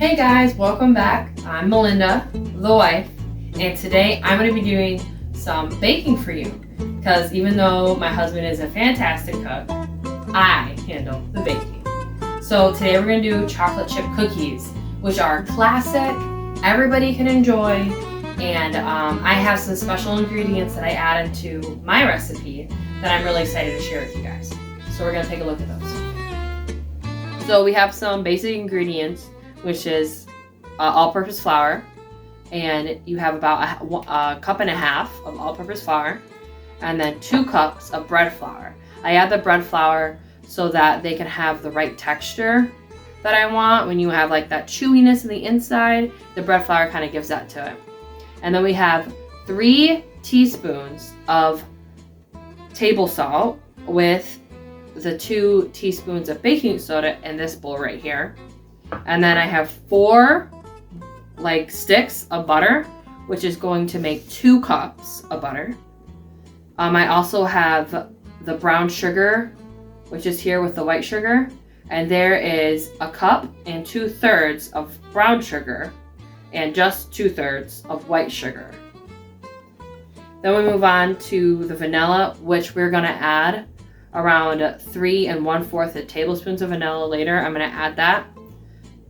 Hey guys, welcome back. I'm Melinda, the wife, and today I'm going to be doing some baking for you because even though my husband is a fantastic cook, I handle the baking. So today we're going to do chocolate chip cookies, which are classic, everybody can enjoy, and I have some special ingredients that I added to my recipe that I'm really excited to share with you guys. So we're going to take a look at those. So we have some basic ingredients, which is all-purpose flour, and you have about a cup and a half of all-purpose flour, and then 2 cups of bread flour. I add the bread flour so that they can have the right texture that I want. When you have like that chewiness in the inside, the bread flour kind of gives that to it. And then we have 3 teaspoons of table salt with the 2 teaspoons of baking soda in this bowl right here. And then I have 4 sticks of butter, which is going to make 2 cups of butter. I also have the brown sugar, which is here with the white sugar. And there is a cup and 2/3 of brown sugar and just 2/3 of white sugar. Then we move on to the vanilla, which we're going to add around 3 1/4 tablespoons of vanilla later. I'm going to add that.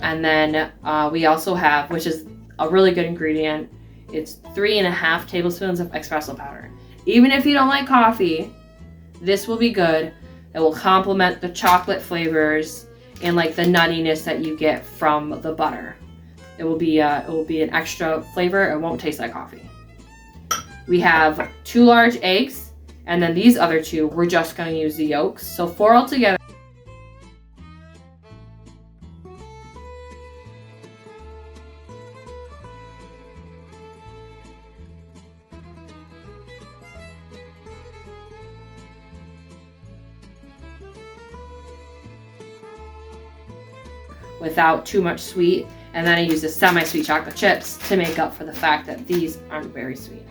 And then we also have, which is a really good ingredient, it's 3 1/2 tablespoons of espresso powder. Even if you don't like coffee, this will be good. It will complement the chocolate flavors and like the nuttiness that you get from the butter. It will be an extra flavor. It won't taste like coffee. We have 2 large eggs, and then these other 2, we're just going to use the yolks. So 4 altogether. Without too much sweet, and then I use the semi-sweet chocolate chips to make up for the fact that these aren't very sweet.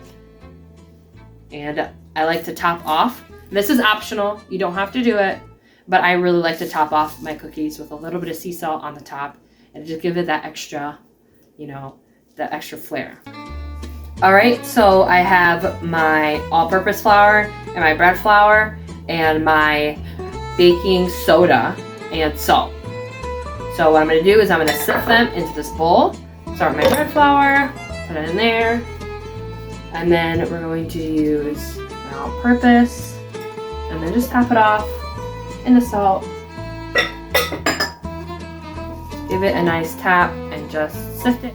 And I like to top off. This is optional, you don't have to do it, but I really like to top off my cookies with a little bit of sea salt on the top and just give it that extra, that extra flair. All right, so I have my all-purpose flour and my bread flour and my baking soda and salt. So what I'm going to do is I'm going to sift them into this bowl. Start with my bread flour, put it in there, and then we're going to use my all-purpose, and then just top it off in the salt. Give it a nice tap and just sift it.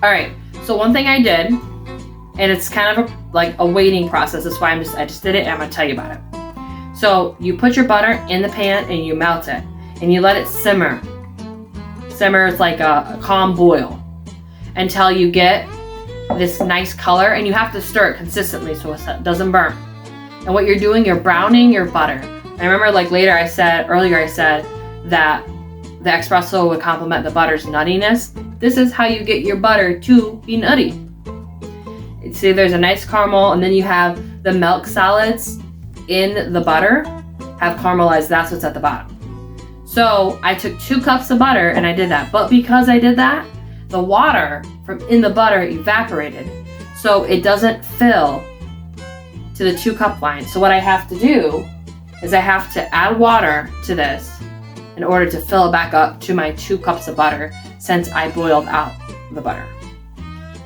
All right, so one thing I did, and it's kind of a waiting process. That's why I just did it, and I'm going to tell you about it. So you put your butter in the pan and you melt it, and you let it simmer. Simmer like a calm boil until you get this nice color, and you have to stir it consistently so it doesn't burn. And what you're doing, you're browning your butter. And I remember earlier I said that the espresso would complement the butter's nuttiness. This is how you get your butter to be nutty. See, there's a nice caramel, and then you have the milk solids in the butter have caramelized. That's what's at the bottom. So I took 2 cups of butter and I did that. But because I did that, the water from in the butter evaporated. So it doesn't fill to the 2 cup line. So what I have to do is I have to add water to this in order to fill it back up to my 2 cups of butter since I boiled out the butter.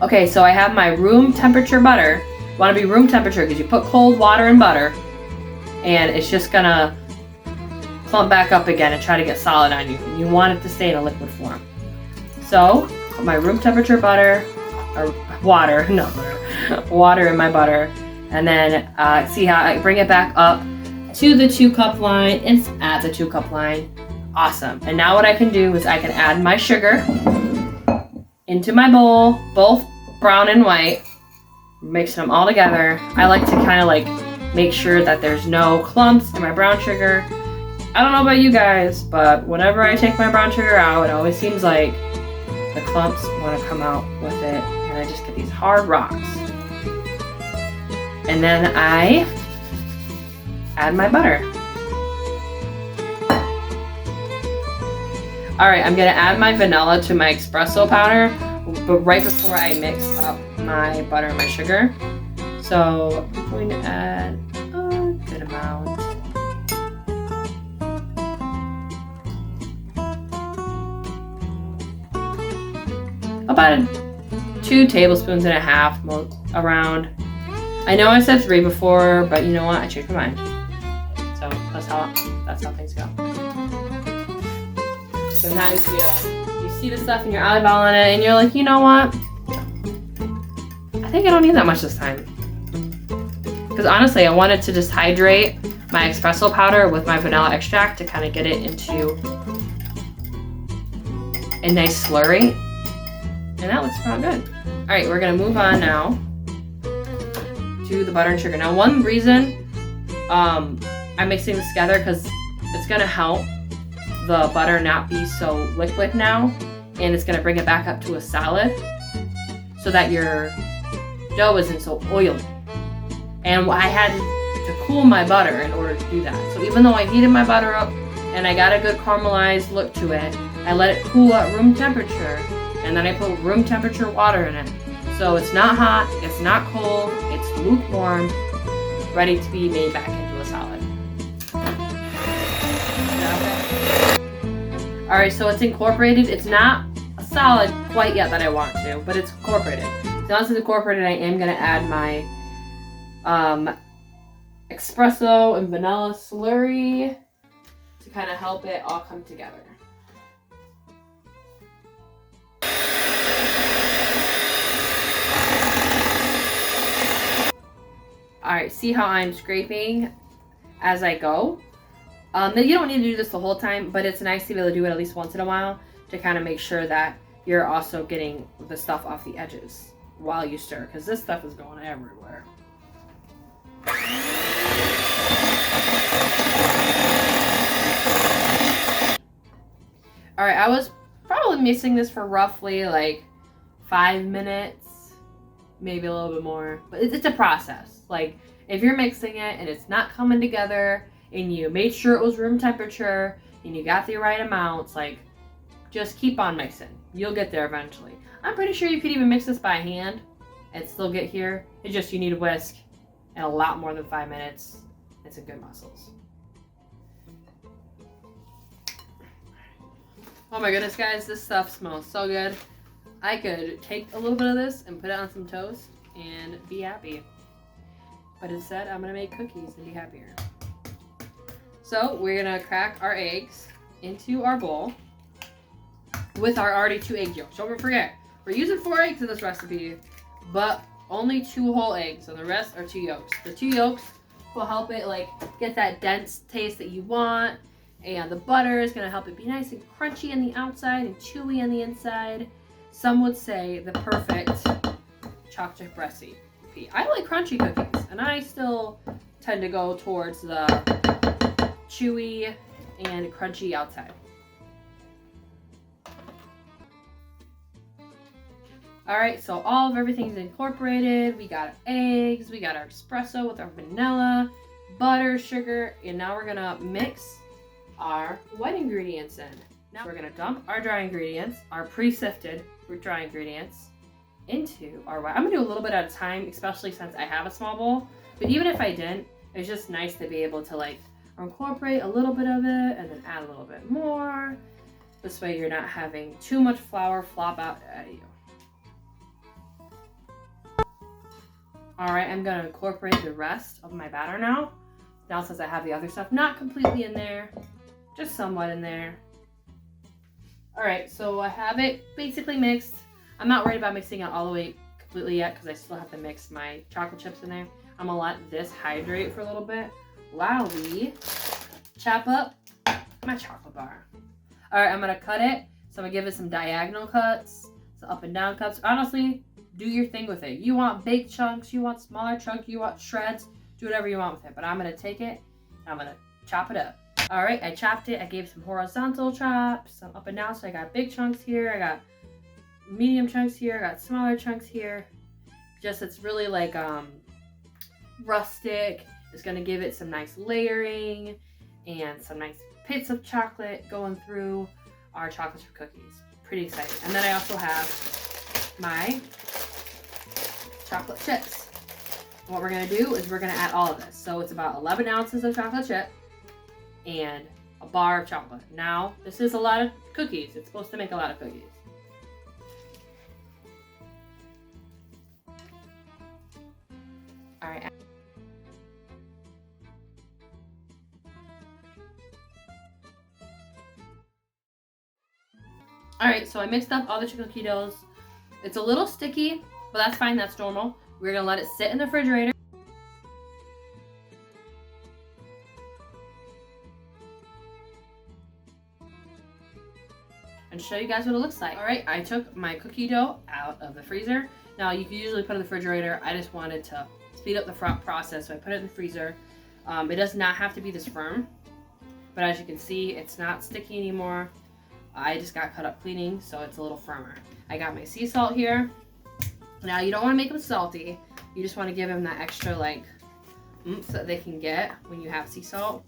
Okay, so I have my room temperature butter. You want to be room temperature because you put cold water in butter and it's just gonna clump back up again and try to get solid on you. And you want it to stay in a liquid form. So, put my room temperature water in my butter, and then see how I bring it back up to the 2 cup line. It's at the 2 cup line. Awesome. And now what I can do is I can add my sugar into my bowl, both brown and white, mixing them all together. I like to kind of make sure that there's no clumps in my brown sugar. I don't know about you guys, but whenever I take my brown sugar out, it always seems like the clumps want to come out with it, and I just get these hard rocks. And then I add my butter. All right, I'm gonna add my vanilla to my espresso powder, but right before I mix up my butter and my sugar. So I'm going to add a good amount. About 2 tablespoons and a half around. I know I said 3 before, but you know what? I changed my mind. So that's how things go. So now you see the stuff and you're eyeballing it and you're like, you know what? I think I don't need that much this time. Because honestly, I wanted to just hydrate my espresso powder with my vanilla extract to kind of get it into a nice slurry. And that looks pretty good. All right, we're gonna move on now to the butter and sugar. Now, one reason I'm mixing this together because it's gonna help the butter not be so liquid now, and it's gonna bring it back up to a solid so that your dough isn't so oily. And I had to cool my butter in order to do that. So even though I heated my butter up and I got a good caramelized look to it, I let it cool at room temperature, and then I put room temperature water in it. So it's not hot, it's not cold, it's lukewarm, ready to be made back into a solid. Okay. All right, so it's incorporated. It's not a solid quite yet that I want to, but it's incorporated. So once it's incorporated, I am gonna add my espresso and vanilla slurry to kind of help it all come together. All right, see how I'm scraping as I go? You don't need to do this the whole time, but it's nice to be able to do it at least once in a while to kind of make sure that you're also getting the stuff off the edges while you stir, because this stuff is going everywhere. All right, I was probably mixing this for roughly like 5 minutes, maybe a little bit more, but it's a process. Like, if you're mixing it and it's not coming together and you made sure it was room temperature and you got the right amounts, like, just keep on mixing. You'll get there eventually. I'm pretty sure you could even mix this by hand and still get here. It's just you need a whisk and a lot more than 5 minutes and some good muscles. Oh my goodness, guys, this stuff smells so good. I could take a little bit of this and put it on some toast and be happy. But instead, I'm gonna make cookies and be happier. So we're gonna crack our eggs into our bowl with our already 2 egg yolks. Don't forget, we're using 4 eggs in this recipe, but only 2 whole eggs, so the rest are 2 yolks. The 2 yolks will help it like get that dense taste that you want, and the butter is gonna help it be nice and crunchy on the outside and chewy on the inside. Some would say the perfect chocolate chip recipe. I like crunchy cookies, and I still tend to go towards the chewy and crunchy outside. All right, so all of everything's incorporated. We got eggs, we got our espresso with our vanilla, butter, sugar, and now we're gonna mix our wet ingredients in. Now we're gonna dump our dry ingredients, our pre-sifted dry ingredients, into our wet. I'm gonna do a little bit at a time, especially since I have a small bowl. But even if I didn't, it's just nice to be able to like incorporate a little bit of it and then add a little bit more. This way you're not having too much flour flop out at you. All right, I'm gonna incorporate the rest of my batter now. Now since I have the other stuff not completely in there, just somewhat in there. All right, so I have it basically mixed. I'm not worried about mixing it all the way completely yet because I still have to mix my chocolate chips in there. I'm gonna let this hydrate for a little bit while we chop up my chocolate bar. All right, I'm gonna cut it. So I'm gonna give it some diagonal cuts, some up and down cuts. Honestly, do your thing with it. You want big chunks, you want smaller chunks, you want shreds, do whatever you want with it. But I'm gonna take it, and I'm gonna chop it up. All right, I chopped it. I gave some horizontal chops, some up and down. So I got big chunks here, I got medium chunks here, I got smaller chunks here. Just it's really like rustic. It's gonna give it some nice layering and some nice bits of chocolate going through our chocolate chip cookies. Pretty excited. And then I also have my chocolate chips. What we're gonna do is we're gonna add all of this. So it's about 11 ounces of chocolate chip and a bar of chocolate. Now, this is a lot of cookies. It's supposed to make a lot of cookies. All right. All right, so I mixed up all the cookie doughs. It's a little sticky, but that's fine, that's normal. We're gonna let it sit in the refrigerator. And show you guys what it looks like. All right, I took my cookie dough out of the freezer. Now you can usually put it in the refrigerator. I just wanted to speed up the process, so I put it in the freezer. It does not have to be this firm, but as you can see, it's not sticky anymore. I just got cut up cleaning, so it's a little firmer. I got my sea salt here. Now you don't want to make them salty. You just want to give them that extra like oomph that they can get when you have sea salt.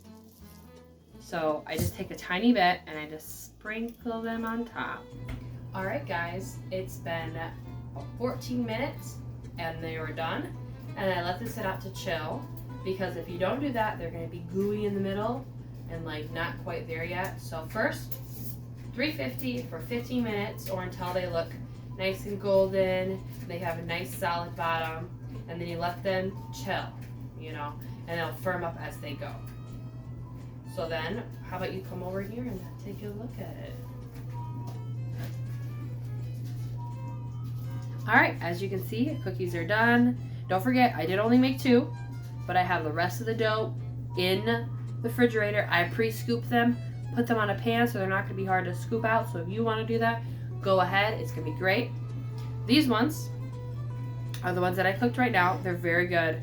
So I just take a tiny bit and I just sprinkle them on top. All right, guys, it's been 14 minutes and they were done. And I let this sit out to chill because if you don't do that, they're going to be gooey in the middle and like not quite there yet. So first, 350 for 15 minutes or until they look nice and golden, they have a nice solid bottom, and then you let them chill, you know, and they'll firm up as they go. So then, how about you come over here and take a look at it. All right, as you can see, cookies are done. Don't forget, I did only make 2, but I have the rest of the dough in the refrigerator. I pre-scooped them, put them on a pan so they're not gonna be hard to scoop out. So if you wanna do that, go ahead, it's gonna be great. These ones are the ones that I cooked right now. They're very good.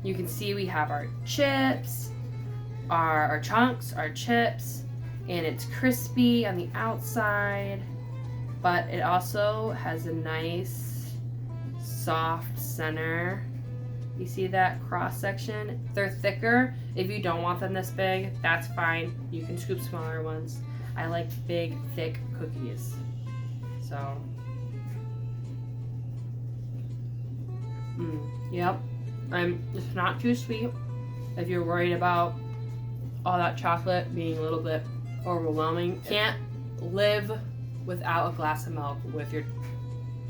You can see we have our chips, our chunks, our chips, and it's crispy on the outside, but it also has a nice soft center. You see that cross section? They're thicker. If you don't want them this big, that's fine. You can scoop smaller ones. I like big, thick cookies. So, yep. It's not too sweet. If you're worried about all that chocolate being a little bit overwhelming, can't live without a glass of milk with your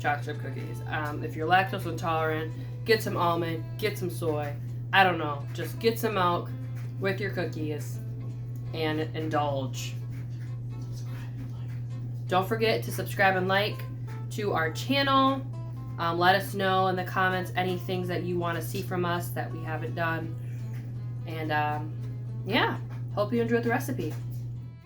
chocolate chip cookies. If you're lactose intolerant, get some almond, get some soy. I don't know. Just get some milk with your cookies and indulge. Don't forget to subscribe and like to our channel. Let us know in the comments any things that you want to see from us that we haven't done. And yeah, hope you enjoyed the recipe.